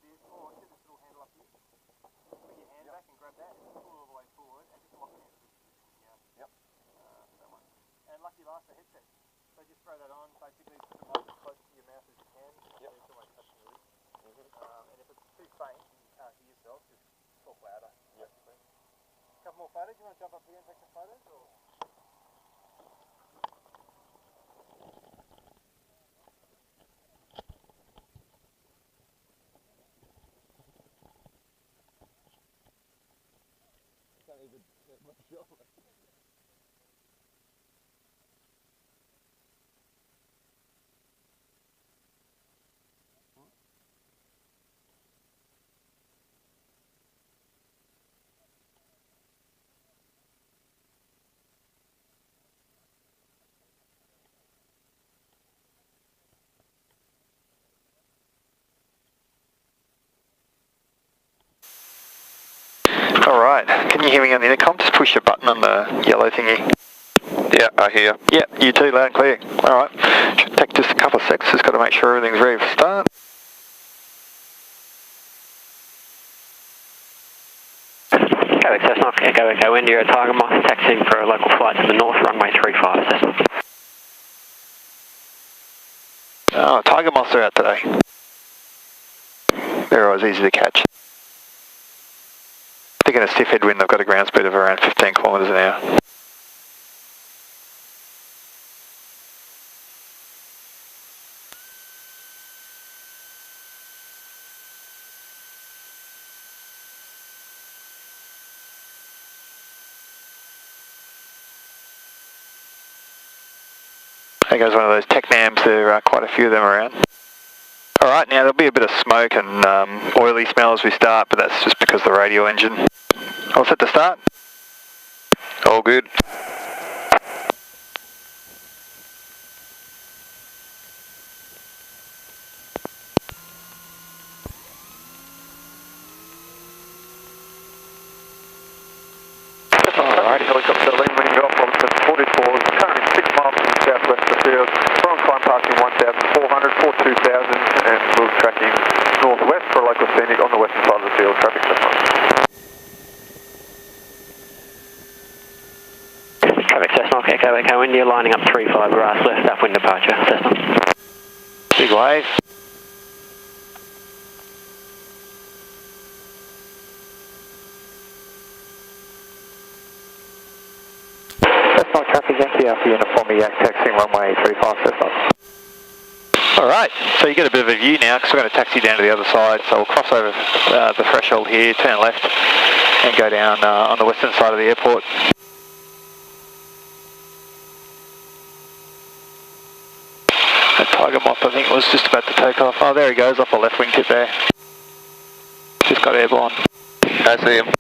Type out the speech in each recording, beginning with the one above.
is, or see this little handle up here? Put your hand back and grab that and pull all the way forward and just lock it into this position here. Yep. That one. And lucky last, the headset. So just throw that on, basically put the mic as close to your mouth as you can. Yep. So it's almost touching your lips. And if it's too faint and you can't hear yourself, just talk louder, basically. A couple more photos. You want to jump up here and take some photos? Or? Can't even get my shoulder. Alright, can you hear me on the intercom? Just push the button on the yellow thingy. Yeah, I hear. Yeah, you too, loud and clear. Alright, should take just a couple of seconds, just got to make sure everything's ready for start. Cessnock, Echo India, Tiger Moth, taxiing for a local flight to the north, runway 35, Cessnock. Oh, Tiger Moths are out today. They're always easy to catch. I think in a stiff headwind they've got a ground speed of around 15 kilometres an hour. There goes one of those Technams, there are quite a few of them around. Alright, now there'll be a bit of smoke and oily smell as we start, but that's just because of the radial engine. All set to start? All good. Alright, helicopter Lima Golf Officer 44, currently 6 miles from the southwest of the field. We're on climb passing 1,400 for 2,000 and we're tracking northwest for a local scenic on the western side of the field. Traffic Cessnock. Traffic Cessnock, Echo India, lining up 35 grass left, upwind departure, Cessnock. Big wave. Cessnock traffic Yankee Alpha Uniform Yak taxiing runway 35 Cessnock. Alright, so you get a bit of a view now because we're going to taxi down to the other side, so we'll cross over the threshold here, turn left and go down on the western side of the airport. That Tiger Moth I think was just about to take off. Oh, there he goes off the left wing tip there. Just got airborne. I see him.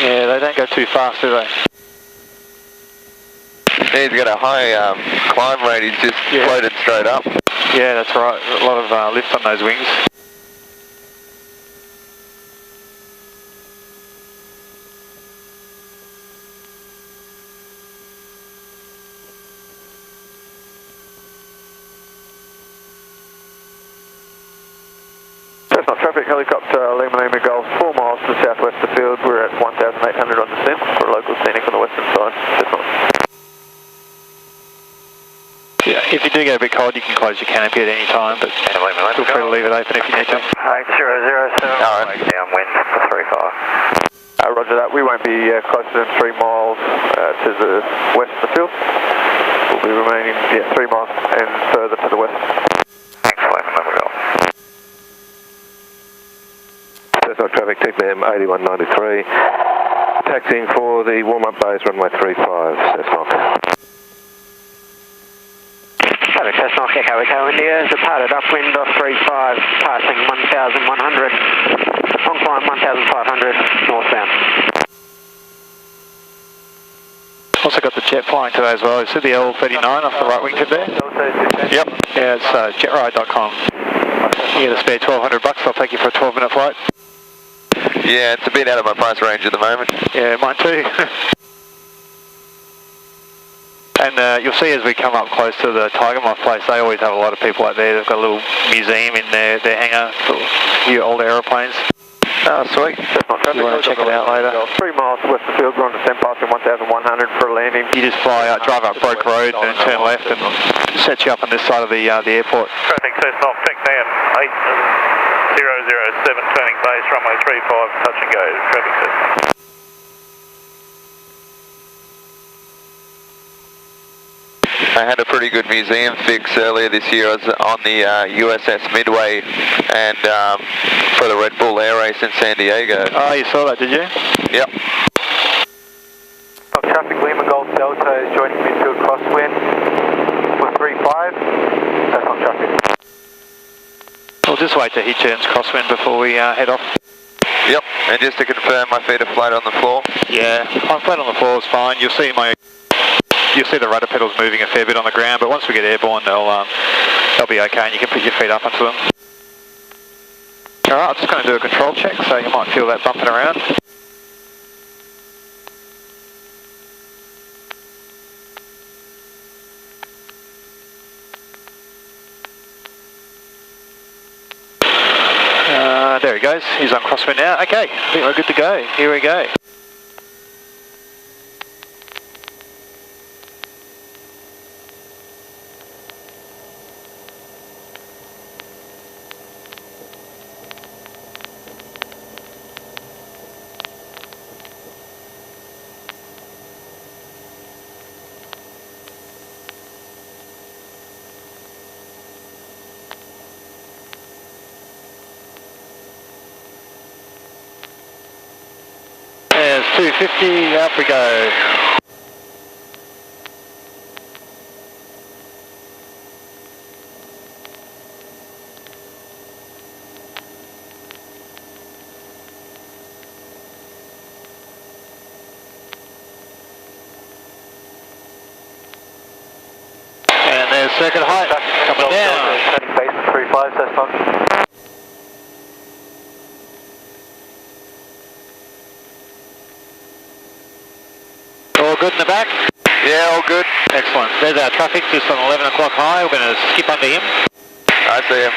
Yeah, they don't go too fast, do they? He's got a high climb rate, he's just floated straight up. Yeah, that's right. A lot of lift on those wings. Cessnock traffic helicopter Lima Golf 4 miles to the southwest of the field. We're at 1,800 on descent for a local scenic on the western side. Cessnock. Yeah, if you do get a bit cold, you can close your canopy at any time, but feel free to leave it open if you need to. 8007, Alright. downwind for 35. Roger that. We won't be closer than 3 miles to the west of the field. We'll be remaining 3 miles and further to the west. Thanks, Lima Golf. Cessnock traffic, TPM 8193. Taxiing for the warm-up base, runway 35, Cessnock. Traffic Cessnock, Echo India, departed upwind off 35, passing 1,100, on climb 1,500, northbound. Also got the jet flying today as well. You see the L39 off the right wingtip there? Yep. Yeah, it's jetride.com. You get a spare $1,200, I'll take you for a 12-minute flight. Yeah, it's a bit out of my price range at the moment. Yeah, mine too. And you'll see as we come up close to the Tiger Moth place, they always have a lot of people out there. They've got a little museum in their hangar for a few old aeroplanes. Oh, sweet. That's not traffic. You want to check it out later? 3 miles west of the field, we're on descent passing 1,100 for a landing. You just fly out, drive up Broke Road and then turn left and set you up on this side of the airport. Traffic Cessnock, TechNam 8007, turning base, runway 35, touch and go, traffic Cessnock. I had a pretty good museum fix earlier this year. I was on the USS Midway and for the Red Bull Air Race in San Diego. Oh, you saw that, did you? Yep. Traffic Lima Golf Delta is joining midfield crosswind for 35. That's on traffic. We'll just wait till he turns crosswind before we head off. Yep, and just to confirm, my feet are flat on the floor. Yeah, I'm flat on the floor is fine. You'll see the rudder pedals moving a fair bit on the ground, but once we get airborne, they'll be okay, and you can put your feet up onto them. All right, I'm just going to do a control check, so you might feel that bumping around. There he goes. He's on crosswind now. Okay, I think we're good to go. Here we go. There's 250, up we go. And there's circuit height coming down. Turning base for 35, Cessnock. All good in the back? Yeah, all good. Excellent. There's our traffic just on 11 o'clock high. We're going to skip under him. I see him.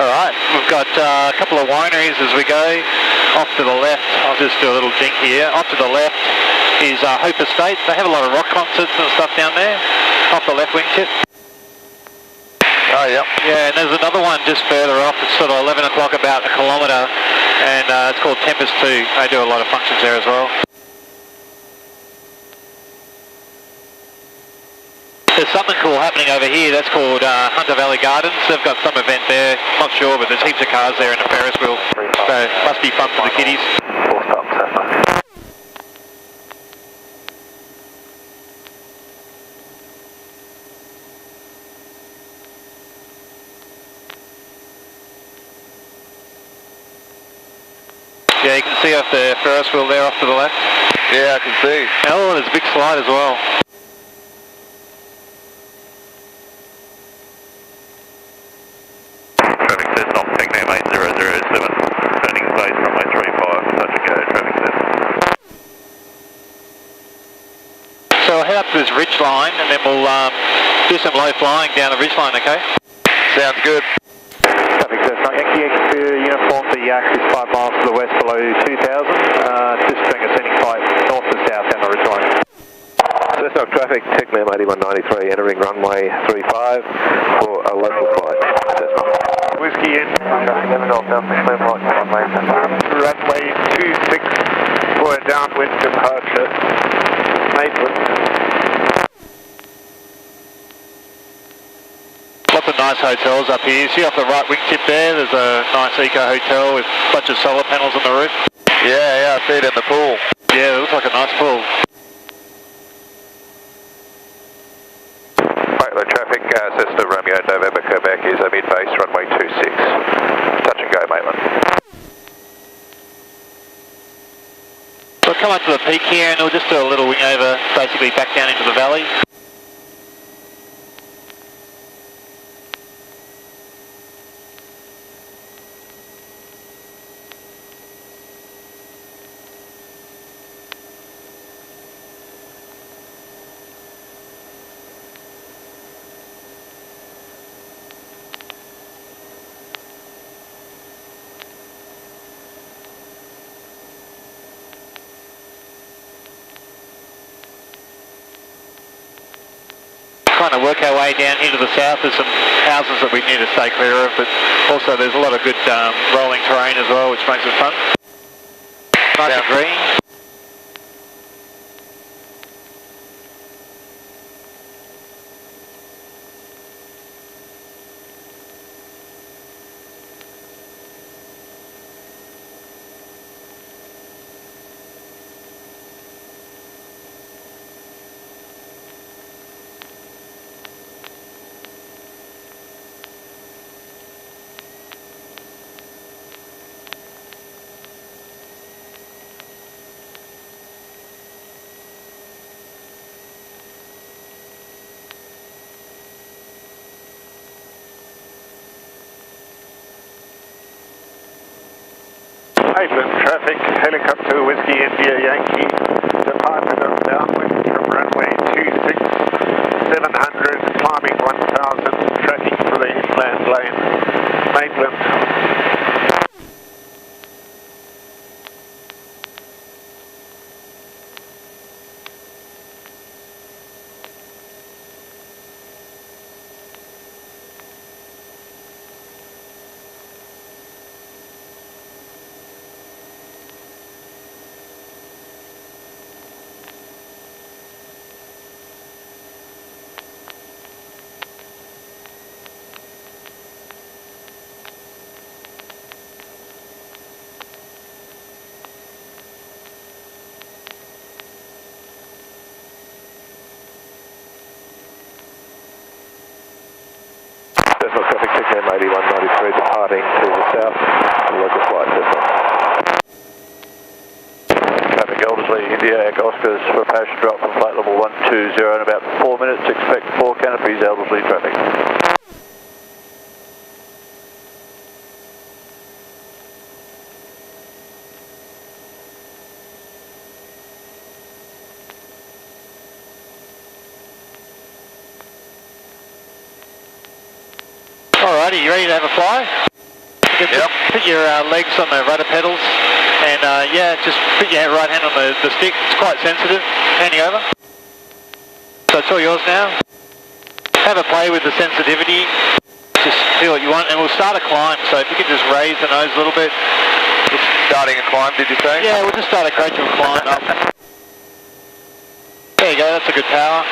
Alright, we've got a couple of wineries as we go. Off to the left, I'll just do a little jink here. Off to the left is Hope Estate. They have a lot of rock concerts and stuff down there. Off the left wingtip. Oh, yep. Yeah, and there's another one just further off. It's sort of 11 o'clock, about a kilometre, and it's called Tempest 2. They do a lot of functions there as well. There's something cool happening over here. That's called Hunter Valley Gardens. They've got some event there. Not sure, but there's heaps of cars there and a Ferris wheel. So must be fun for the kiddies. 4 stops, Cessnock. Yeah, you can see off the Ferris wheel there off to the left. Yeah, I can see. Oh, there's a big slide as well. Traffic Cessnock, TechNam 8007, turning base, runway 35, touch and go, traffic Cessnock. So I'll head up to this ridge line and then we'll do some low flying down the ridge line, okay? Sounds good. Traffic Cessnock, Yankee X2 uniform, the yak is 5 miles to the west below 2000. Just doing a scenic flight north to south down the ridge line. Cessnock traffic, TechNam 8193, entering runway 35 for a local flight. Cessnock. Whiskey in. Traffic 11 Golf Delta, clear flight to runway Cessnock. Runway 26 for a downwind departure. Maitland. Lots of nice hotels up here. See off the right wingtip there, there's a nice eco hotel with a bunch of solar panels on the roof. Yeah, I see it in the pool. Yeah, it looks like a nice pool. Bravo traffic, Cessna Romeo November Quebec is a mid-base runway 26. Touch and go, Maitland. We'll come up to the peak here and we'll just do a little wing over, basically back down into the valley. Trying to work our way down here to the south. There's some houses that we need to stay clear of, but also there's a lot of good rolling terrain as well, which makes it fun. Nice and green. Maitland traffic, helicopter Whiskey India Yankee, departed on downwind from runway 26, 700, climbing 1000, tracking for the inland lane. Maitland. Cessna traffic, TKM 8193 departing to the south, local flight Cessna. Traffic Eldersley, India, Echo Oscars for parachute drop from flight level 120 in about 4 minutes, expect 4 canopies, Eldersley traffic. Alrighty, you ready to have a fly? Yep. Put your legs on the rudder pedals and yeah, just put your right hand on the stick. It's quite sensitive. Handing over. So it's all yours now. Have a play with the sensitivity. Just feel what you want and we'll start a climb. So if you could just raise the nose a little bit. Starting a climb, did you say? Yeah, we'll just start a gradual climb up. There you go, that's a good power.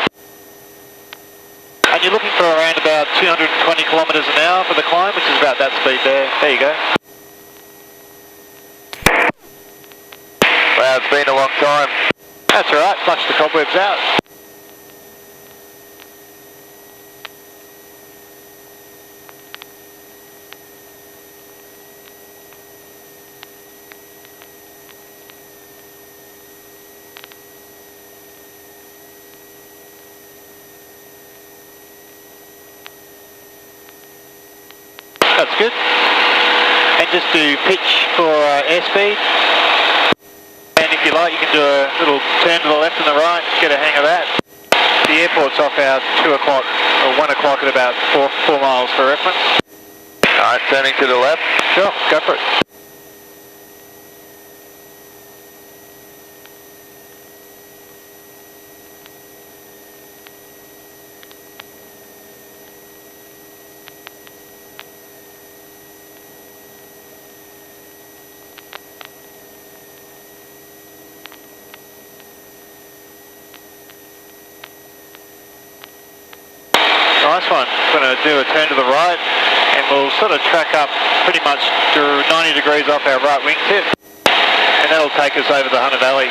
And you're looking for around about 220 kilometres an hour for the climb, which is about that speed there. There you go. Wow, it's been a long time. That's alright, flush the cobwebs out. That's good. And just do pitch for airspeed. And if you like, you can do a little turn to the left and the right, get a hang of that. The airport's off our 2 o'clock or 1 o'clock at about 4 miles for reference. Alright, turning to the left. Sure, go for it. Nice one. We're going to do a turn to the right and we'll sort of track up pretty much to 90 degrees off our right wingtip and that'll take us over the Hunter Valley.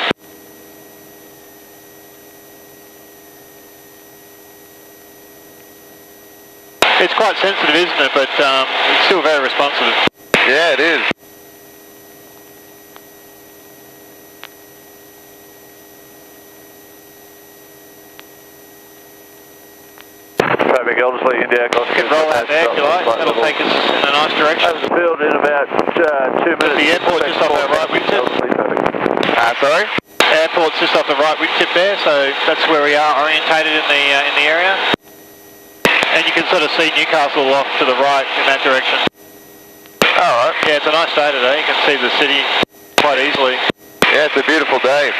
It's quite sensitive, isn't it? But it's still very responsive. Yeah, it is. Traffic Eldersley, India, Golf. You can roll out there if you like. That'll take us in a nice direction. Over the field in about 2 minutes. The airport just off our right wingtip. Sorry? Airport's just off the right wingtip there, so that's where we are orientated in the area. And you can sort of see Newcastle off to the right in that direction. Alright. Yeah, it's a nice day today. You can see the city quite easily. Yeah, it's a beautiful day.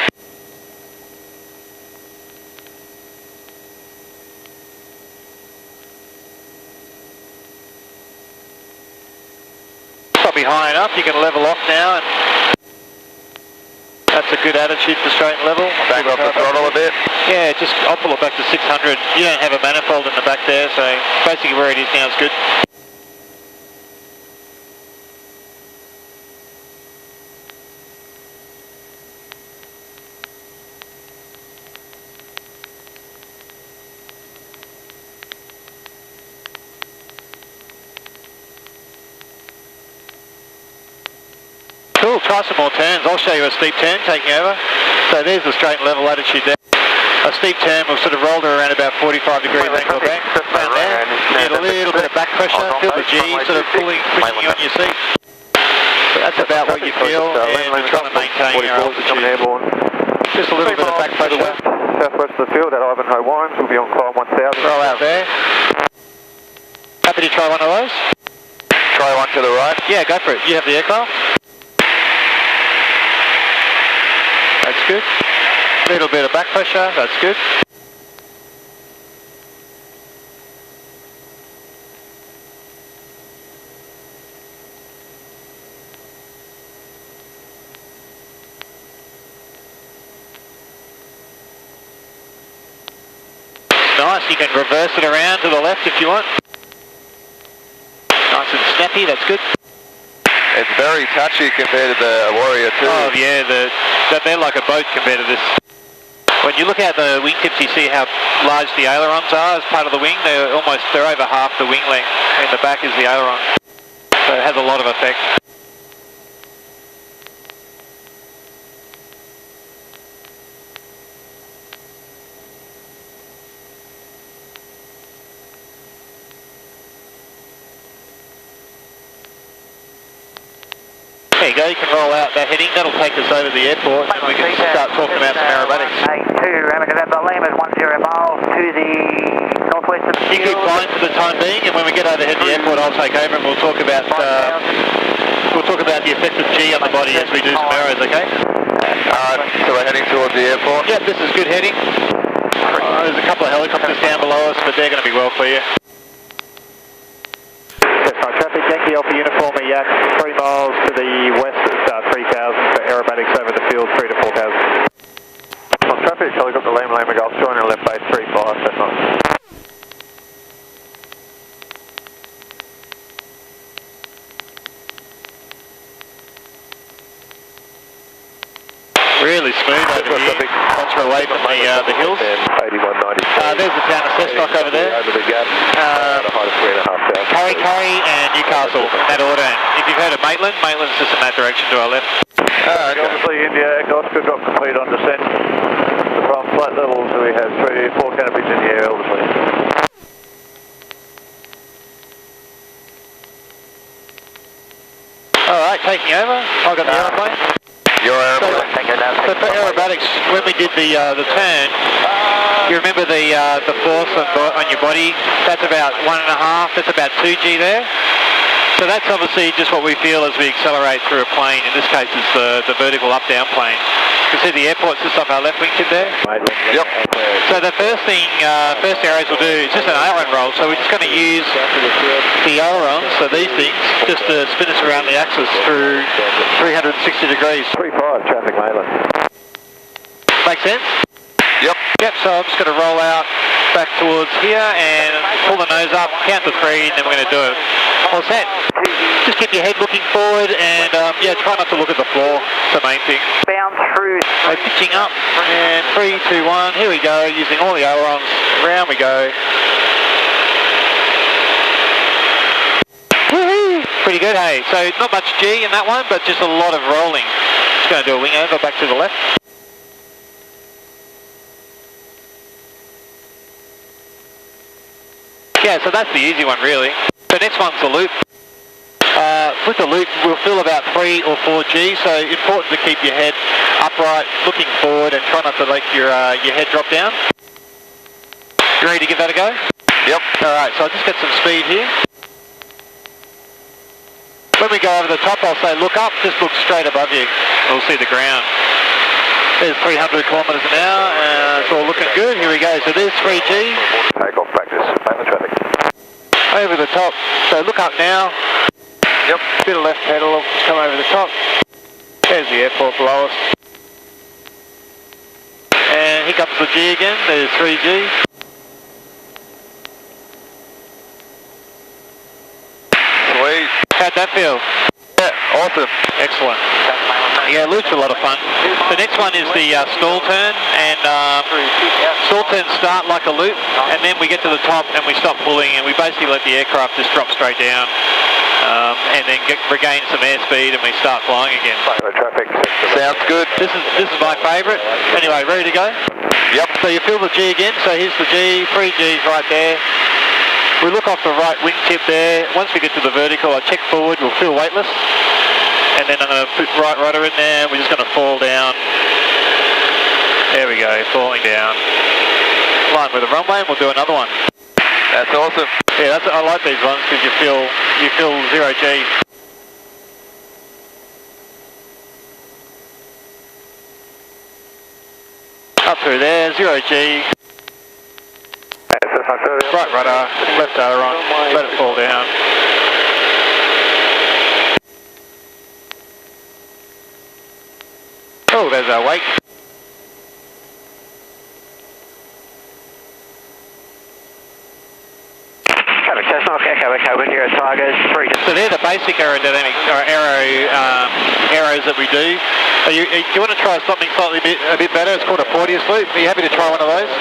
Probably high enough, you can level off now, and that's a good attitude for straight and level. Back off the throttle a bit. Yeah, just I'll pull it back to 600. You don't have a manifold in the back there, so basically where it is now is good. Cool, try some more turns. I'll show you a steep turn taking over. So there's the straight and level attitude there. A steep turn, we've sort of rolled her around about 45 degrees angle back. Down there, get a little bit of back pressure, feel the G sort of pulling, pushing you on your seat. So that's about what you feel, and we're trying to maintain your altitude. Just a little bit of back pressure. Southwest of the field at Ivanhoe Wines, we'll be on climb 1000. Roll out there. Happy to try one of those? Try one to the right. Yeah, go for it. You have the aircraft? That's good. Little bit of back pressure, that's good. Nice, you can reverse it around to the left if you want. Nice and snappy, that's good. It's very touchy compared to the Warrior 2. Oh yeah, they're like a boat compared to this. When you look at the wingtips, you see how large the ailerons are as part of the wing. They're over half the wing length, and the back is the aileron. So it has a lot of effect. There you go, you can roll out that heading, that'll take us over the airport and we can start talking about some aerobatics. 82, Ramada November, Lima is 10 miles to the northwest of the field. You keep flying for the time being, and when we get overhead the airport I'll take over and we'll talk about the effect of G on the body as we do some aeros, okay? So we're heading towards the airport? Yep, this is good heading. There's a couple of helicopters down below us, but they're going to be well clear. Traffic, Yankee Alpha Uniform, Yak, 3 miles to the west at 3000 for aerobatics over the field, 3 to 4000. On traffic, helicopter Lima Golf, joining left base 35, that's nice. Really smooth over here, once we're away from the hills. 8190. There's the town of Cessnock over there. Over the gap, at a height of 3,500. Curry and Newcastle, in that order. If you've heard of Maitland, Maitland's just in that direction to our left. Okay. Obviously, India Golf got complete on descent. From flight levels, we have 4 canopies in the air, obviously. Alright, taking over. I've got the aeroplane. Your airplane. So for aerobatics, when we did the turn, you remember the force on your body, that's about 1.5, that's about 2G there. So that's obviously just what we feel as we accelerate through a plane. In this case, it's the vertical up-down plane. You can see the airport's just off our left wingtip there. Yep. So the first aeros we'll do is just an aileron roll. So we're just going to use the ailerons, so these things, just to spin us around the axis through 360 degrees. 35, traffic Maitland. Make sense? Yep. Yep, so I'm just going to roll out back towards here and pull the nose up, count to 3, and then we're going to do it. All set. Just keep your head looking forward and yeah, try not to look at the floor. It's the main thing. Bound through. So pitching up and 3, 2, 1. Here we go, using all the ailerons. Round we go. good, hey. So not much G in that one, but just a lot of rolling. Just going to do a wing over back to the left. Yeah, so that's the easy one really. The next one's the loop. With the loop, we'll feel about 3 or 4 G, so important to keep your head upright, looking forward, and try not to let your head drop down. You ready to give that a go? Yep. Alright, so I'll just get some speed here. When we go over the top, I'll say look up, just look straight above you. We'll see the ground. There's 300 kilometres an hour, it's all looking good. Here we go, so there's 3G. Takeoff practice, mainland traffic. Over the top, so look up now. Yep. Bit of left pedal, come over the top. There's the airport below us. And here comes the G again, there's 3G. Sweet. How'd that feel? Yeah, awesome. Excellent. Yeah, loop's a lot of fun. The next one is the stall turn, and stall turns start like a loop, and then we get to the top and we stop pulling, and we basically let the aircraft just drop straight down, and then regain some airspeed, and we start flying again. Traffic. Sounds good. This is my favourite. Anyway, ready to go? Yep. So you feel the G again. So here's the G, 3 Gs right there. We look off the right wingtip there. Once we get to the vertical, I check forward. We'll feel weightless. And then I'm going to put right rudder in there. We're just going to fall down. There we go, falling down. Line with the runway, and we'll do another one. That's awesome. Yeah, I like these ones because you feel 0 G. Up through there, 0 G. Right rudder, left aileron, let it fall down. Oh, there's our wake. Echo, when you're at Tigers, 3. So they're the basic aerodynamic arrows that we do. Do you want to try something slightly a bit better? It's called a Porteous loop. Are you happy to try one of those?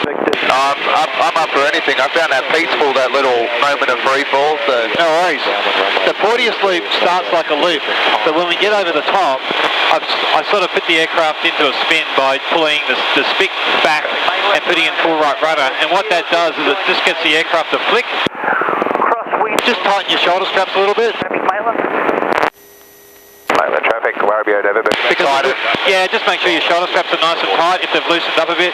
I'm up for anything. I found that peaceful, that little moment of free fall. So. No worries. The Porteous loop starts like a loop, but when we get over the top, I sort of put the aircraft into a spin by pulling the stick back and putting in full right rudder. And what that does is it just gets the aircraft to flick. Just tighten your shoulder straps a little bit. Mainland traffic, Warbirds over, but excited. Yeah, just make sure your shoulder straps are nice and tight if they've loosened up a bit.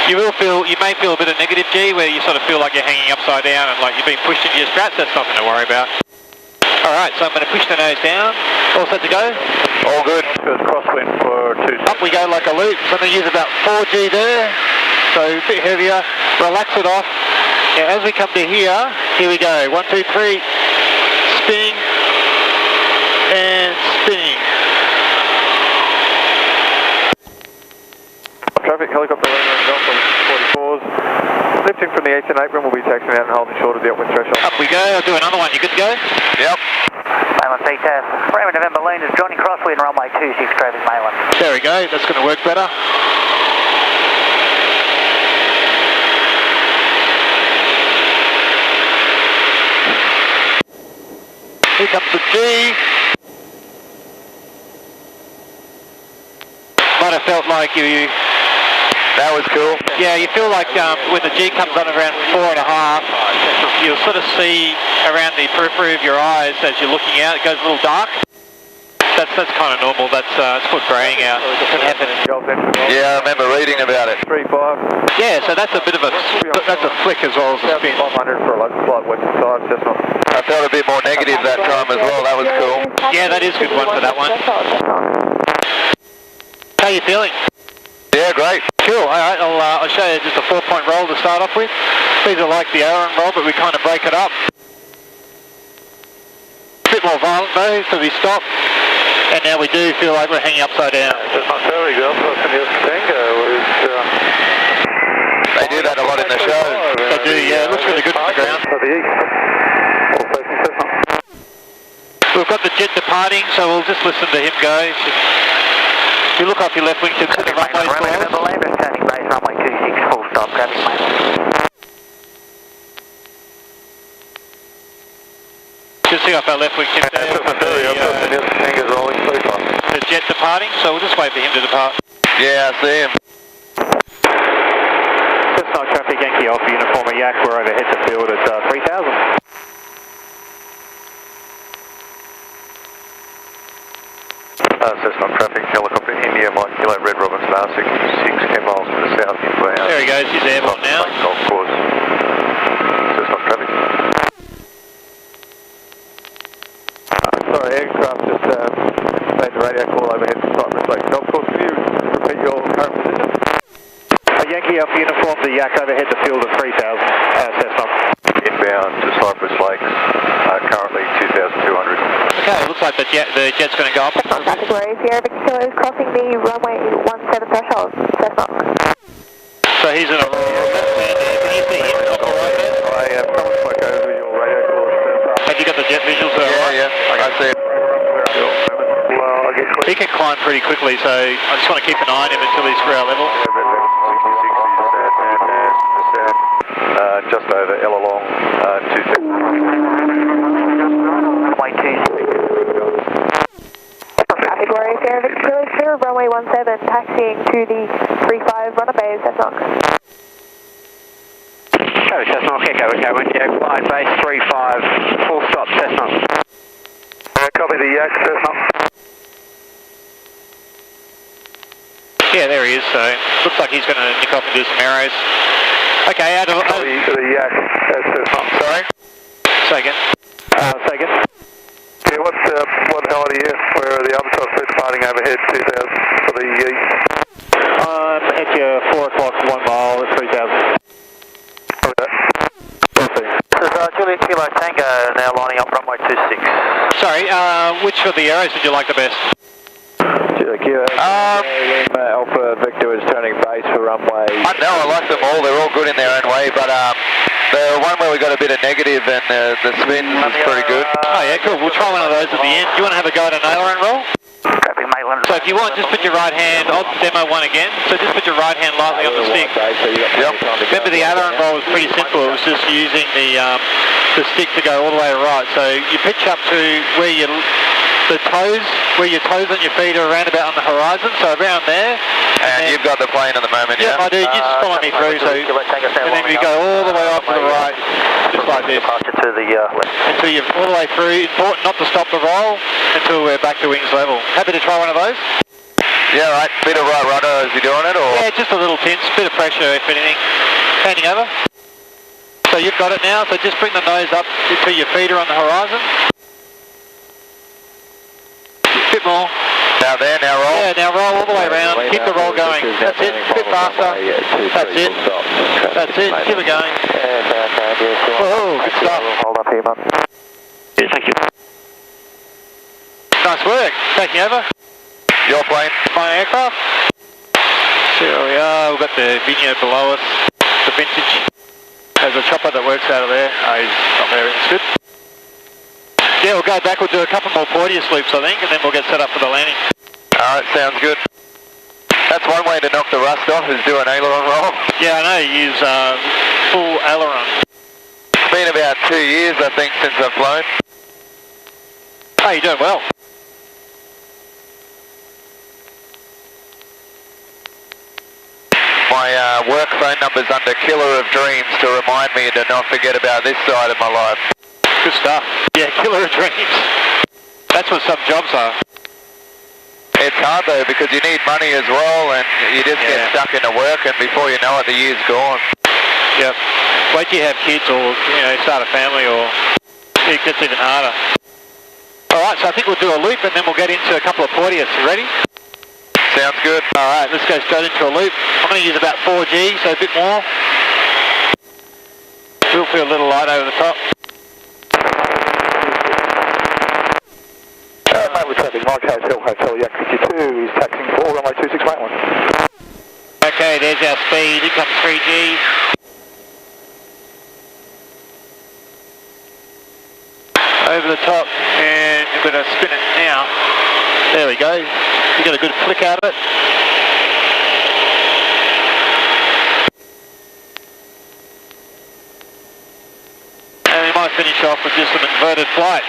You may feel a bit of negative G where you sort of feel like you're hanging upside down and like you're being pushed into your straps. That's nothing to worry about. Alright, so I'm going to push the nose down. All set to go? All good. Good crosswind for 2. Up we go like a loop. So I'm going to use about 4G there. So a bit heavier. Relax it off. Now as we come to here we go. 1, 2, 3. Spinning. And spinning. Traffic, helicopter running around Delta 44s. Lifting from the 8th and apron, we'll be taxiing out and holding short of the upwind threshold. Up we go. I'll do another one. You good to go? Yep. Mainland Peter, Bravo November Lean is joining crosswind runway 26 traffic mainland. There we go. That's going to work better. Here comes the G. Might have felt like you... That was cool. Yeah, you feel like when the G comes on around 4.5, you'll sort of see around the periphery of your eyes as you're looking out. It goes a little dark. That's kind of normal. It's called greying out. It can happen. Yeah, I remember reading about it. 3-5. Yeah, so that's a bit of a flick as well as a spin. 500 for a local flight western side, Cessna. I felt a bit more negative that time as well. That was cool. Yeah, that is a good one for that one. How are you feeling? Yeah, great. Cool. All right, I'll show you just a 4-point roll to start off with. These are like the aileron roll, but we kind of break it up. A bit more violent though, so we stop. And now we do feel like we're hanging upside down. Just not very good. They do that a lot in the show. They do, yeah. It looks really good from the ground. To the east. All facing Cessna. We've got the jet departing, so we'll just listen to him go. If you look off your left wing to the runway November Lambert, turning base runway 26, full stop, traffic mainland. took off our left wing tip there. Hangers rolling, The jet departing, so we'll just wait for him to depart. Yeah, I see him. Cessnock traffic, Yankee Alpha Uniform Yak, we're overhead to field at 3000. Cessnock traffic, helicopter India, Mike Kilo, Red Robin Star 66, 10 miles to the south inbound. There he goes, he's airborne now. Golf course. Cessnock traffic. Sorry, aircraft just made the radio call overhead from Cypress Lake Golf Course. Can you repeat your current position? Yankee Alpha Uniform, the Yak overhead to field at 3000, Cessnock. Inbound to Cypress Lakes, currently 2,200. Okay, looks like the jet's going to go up. Traffic Warrior Sierra Victor Kilo is crossing the runway 17 threshold, Cessnock. So he's in a... Can you see him up all right there? I have someone spoke over your radio call. Have you got the jet visuals there? Yeah, I see it. Well, I get He can climb pretty quickly, so I just want to keep an eye on him until he's ground level. Just over L along 250. Runway 26. Traffic Warrior Sierra Victor Kilo is clear of runway 17, taxiing to the 35 runner bay, Cessnock. Cessnock, Echo, India, glide base 35, full stop, Cessnock. Copy the Yak, Cessnock. Yeah, there he is, so looks like he's going to nick off and do some arrows. Okay, out of... Copy the Yak, Cessnock. Sorry? Say again. Say again. Yeah, what hell are you? Where are the other shots departing overhead 2000 for the east? At your 4 o'clock, 1 mile at 3000. This is Juliet Kilo Tango now lining up runway 26. Sorry, which of the arrows did you like the best? Alpha Victor is turning base for runway. I know, I like them all. They're all good in their own way, but the one where we got a bit of negative and the spin was pretty good. Oh yeah, cool. We'll try one of those at the end. Do you want to have a go at an aileron roll? Copy, Maitland. So if you want, just put your right hand, I'll demo one again. So just put your right hand lightly on the stick. Yep. Remember the aileron roll was pretty simple. It was just using the stick to go all the way right. So you pitch up to where your toes and your feet are around about on the horizon, so around there. And you've got the plane at the moment, yeah? I do. You just follow me through, so, and then we go all the way off to the right, just like this. Departure to the left. Until you're all the way through. Important not to stop the roll until we're back to wings level. Happy to try one of those? Yeah, right. Bit of right rudder as you're doing it, or? Yeah, just a little pinch, bit of pressure if anything. Handing over. So you've got it now, so just bring the nose up until your feet are on the horizon. Bit more. Now there, now roll. Yeah, now roll all the way around. Keep the roll going. That's it. A bit faster. That's it. That's it. Keep it going. Oh, good stuff. Hold up here, man. Yeah, thank you. Nice work. Taking over. Your plane. My aircraft. Here we are. We've got the vineyard below us. The vintage. There's a chopper that works out of there. He's not there. It's good. Yeah, we'll go back. We'll do a couple more Porteous loops, I think, and then we'll get set up for the landing. Alright, sounds good. That's one way to knock the rust off, is do an aileron roll. Yeah, I know. You use full aileron. It's been about 2 years, I think, since I've flown. Oh, you're doing well. My work phone number's under Killer of Dreams to remind me to not forget about this side of my life. Good stuff. Yeah, killer of dreams. That's what some jobs are. It's hard though because you need money as well and you just get stuck into work and before you know it the year's gone. Yep. Wait till you have kids or start a family or it gets even harder. Alright, so I think we'll do a loop and then we'll get into a couple of Porteous. You ready? Sounds good. Alright, let's go straight into a loop. I'm going to use about 4G, so a bit more. We'll feel a little light over the top. Mate, we're traffic, Mike Hotel Yak 52, he's taxiing for runway 26 Maitland. Okay, there's our speed, here comes 3G. Over the top, and we're going to spin it now. There we go. You got a good flick out of it. And we might I finish off with just an inverted flight.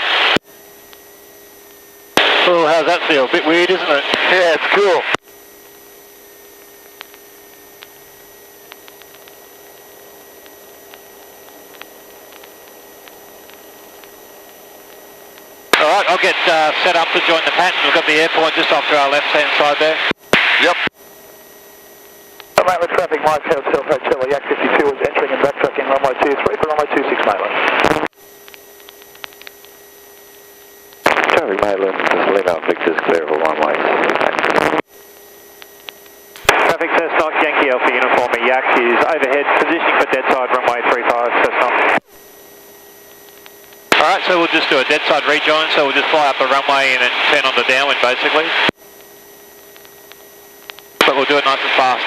Oh, how's that feel? A bit weird, isn't it? Yeah, it's cool. Alright, I'll get set up to join the pattern. We've got the airport just off to our left-hand side there. Yep. Mainland traffic, Mike Hotel Hotel, Yak 52 is entering and backtracking runway 23 for runway 26 mainland. Traffic mainland, just Lima Victor's clear for runway. Traffic Cessna Yankee Alpha Uniform Yak is overhead, positioning for dead side runway 35 Cessna. Alright, so we'll just do a dead side rejoin, so we'll just fly up the runway and then turn on the downwind basically. But we'll do it nice and fast.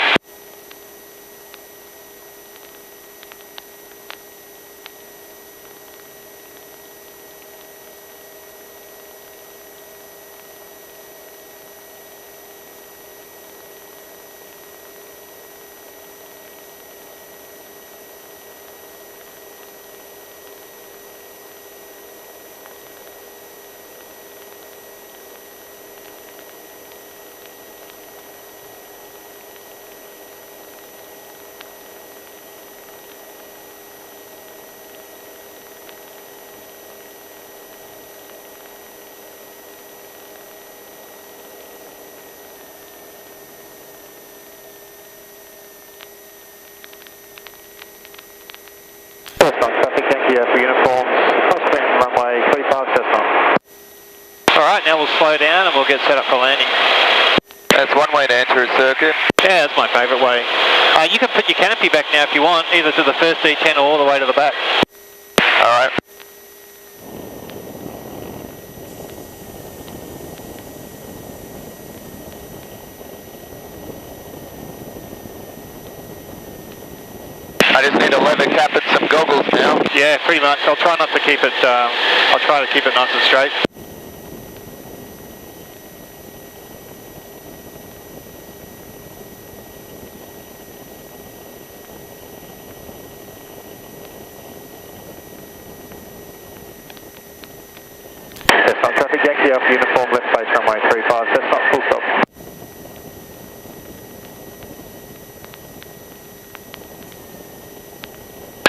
Traffic Yankee for uniforms, crosswind runway 35 Cessna. Alright, now we'll slow down and we'll get set up for landing. That's one way to enter a circuit. Yeah, that's my favourite way. You can put your canopy back now if you want, either to the first D10 or all the way to the back. Alright. I just need a leather cap and some goggles now. Yeah, pretty much. I'll try not to keep it, I'll try to keep it nice and straight. That's not traffic Yankee Alpha uniform, left base runway 35, that's not full stop.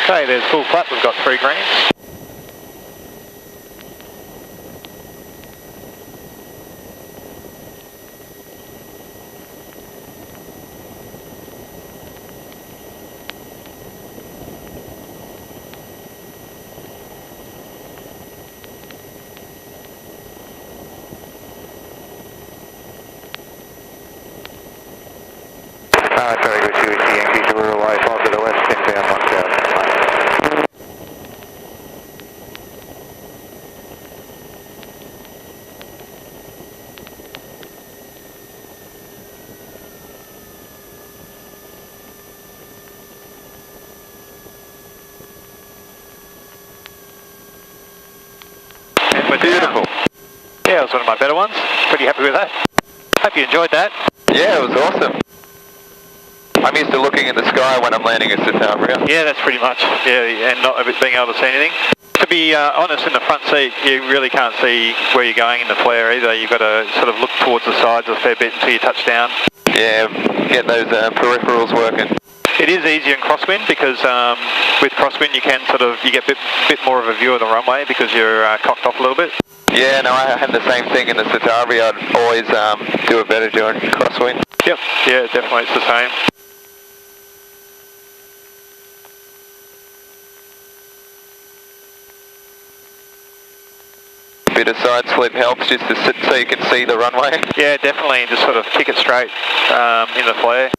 Okay, there's full flat, we've got 3 green. Very good, UEC Yankee to rear right, off to the west, inbound 1000. Beautiful. Yeah, it was one of my better ones. Pretty happy with that. Hope you enjoyed that. Yeah, it was awesome. I'm used to looking at the sky when I'm landing at Satavria. Yeah, that's pretty much. Yeah, and not being able to see anything. To be honest, in the front seat, you really can't see where you're going in the flare either. You've got to sort of look towards the sides a fair bit until you touch down. Yeah, get those peripherals working. It is easier in crosswind because with crosswind you can you get a bit more of a view of the runway because you're cocked off a little bit. Yeah, no, I had the same thing in the Satavria. I'd always do a better job in crosswind. Yep, yeah, definitely it's the same. Bit of side slip helps just to sit so you can see the runway. Yeah, definitely, just sort of kick it straight in the flare.